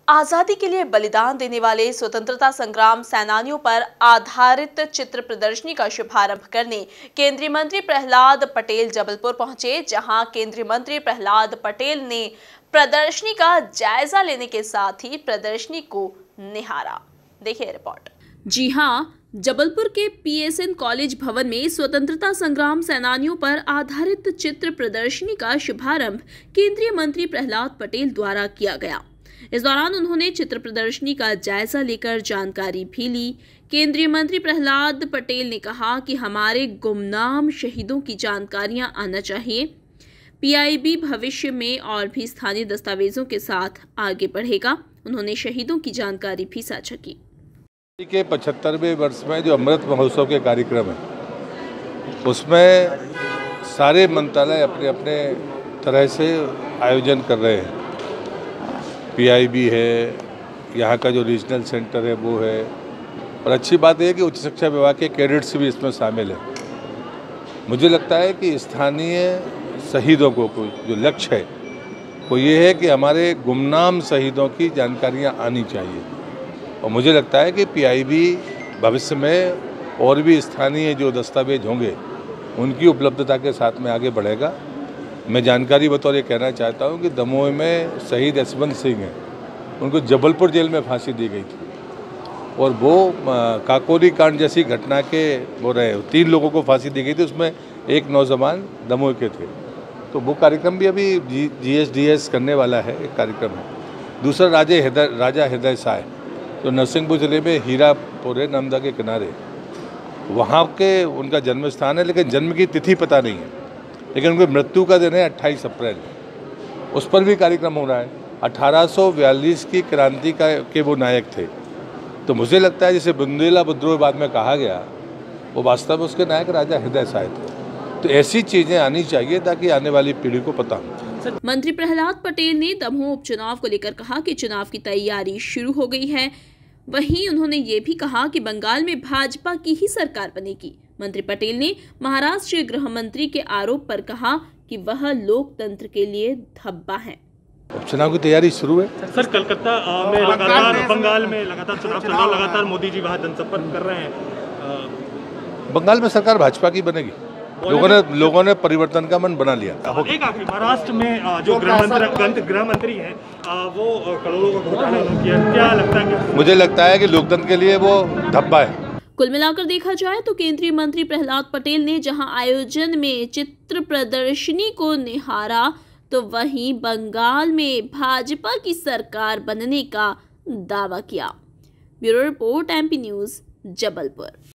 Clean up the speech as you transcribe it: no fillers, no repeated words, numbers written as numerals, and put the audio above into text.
आजादी के लिए बलिदान देने वाले स्वतंत्रता संग्राम सेनानियों पर आधारित चित्र प्रदर्शनी का शुभारंभ करने केंद्रीय मंत्री प्रहलाद पटेल जबलपुर पहुंचे, जहां केंद्रीय मंत्री प्रहलाद पटेल ने प्रदर्शनी का जायजा लेने के साथ ही प्रदर्शनी को निहारा। देखिए रिपोर्ट। जी हां, जबलपुर के पीएसएन कॉलेज भवन में स्वतंत्रता संग्राम सेनानियों पर आधारित चित्र प्रदर्शनी का शुभारंभ केंद्रीय मंत्री प्रहलाद पटेल द्वारा किया गया। इस दौरान उन्होंने चित्र प्रदर्शनी का जायजा लेकर जानकारी भी ली। केंद्रीय मंत्री प्रहलाद पटेल ने कहा कि हमारे गुमनाम शहीदों की जानकारियां आना चाहिए। पीआईबी भविष्य में और भी स्थानीय दस्तावेजों के साथ आगे बढ़ेगा। उन्होंने शहीदों की जानकारी भी साझा की। के 75वें वर्ष में जो अमृत महोत्सव के कार्यक्रम है, उसमें सारे मंत्रालय अपने अपने तरह से आयोजन कर रहे हैं। पीआईबी है, यहाँ का जो रीजनल सेंटर है वो है, और अच्छी बात है कि उच्च शिक्षा विभाग के कैडेट्स भी इसमें शामिल है। मुझे लगता है कि स्थानीय शहीदों को जो लक्ष्य है वो ये है कि हमारे गुमनाम शहीदों की जानकारियाँ आनी चाहिए, और मुझे लगता है कि पीआईबी भविष्य में और भी स्थानीय जो दस्तावेज होंगे उनकी उपलब्धता के साथ में आगे बढ़ेगा। मैं जानकारी बतौर ये कहना चाहता हूँ कि दमोह में शहीद यशवंत सिंह हैं, उनको जबलपुर जेल में फांसी दी गई थी, और वो काकोरी कांड जैसी घटना के वो रहे 3 लोगों को फांसी दी गई थी, उसमें एक नौजवान दमोह के थे। तो वो कार्यक्रम भी अभी जीएसडीएस करने वाला है, एक कार्यक्रम है। दूसरा राजा हृदय साय जो नरसिंहपुर जिले में हीरापुर है, नर्मदा के किनारे, वहाँ के उनका जन्म स्थान है, लेकिन जन्म की तिथि पता नहीं है, लेकिन उनकी मृत्यु का दिन है 28 अप्रैल। उस पर भी कार्यक्रम हो रहा है। 1842 की क्रांति के वो नायक थे। तो मुझे लगता है जैसे बुंदेला विद्रोह बाद में कहा गया, वो वास्तव में उसके नायक राजा हृदय साय थे। तो ऐसी चीज़ें आनी चाहिए ताकि आने वाली पीढ़ी को पता हो। मंत्री प्रहलाद पटेल ने दमोह उपचुनाव को लेकर कहा कि चुनाव की तैयारी शुरू हो गई है। वहीं उन्होंने ये भी कहा कि बंगाल में भाजपा की ही सरकार बनेगी। मंत्री पटेल ने महाराष्ट्र गृह मंत्री के आरोप पर कहा कि वह लोकतंत्र के लिए धब्बा है। उपचुनाव की तैयारी शुरू है। सर, कलकत्ता में लगातार, बंगाल में लगातार चुनाव चल रहा है, लगातार मोदी जी वहाँ जनसंपर्क कर रहे हैं। बंगाल में सरकार भाजपा की बनेगी। लोगों ने परिवर्तन का मन बना लिया। एक आखिरी, महाराष्ट्र में जो गृह मंत्री हैं वो करोड़ों का घोटाला किया, क्या लगता है? मुझे लगता है कि लोकतंत्र के लिए वो धब्बा है। कुल मिलाकर देखा जाए तो केंद्रीय मंत्री प्रहलाद पटेल ने जहां आयोजन में चित्र प्रदर्शनी को निहारा, तो वहीं बंगाल में भाजपा की सरकार बनने का दावा किया। Bureau report, MP news, Jabalpur.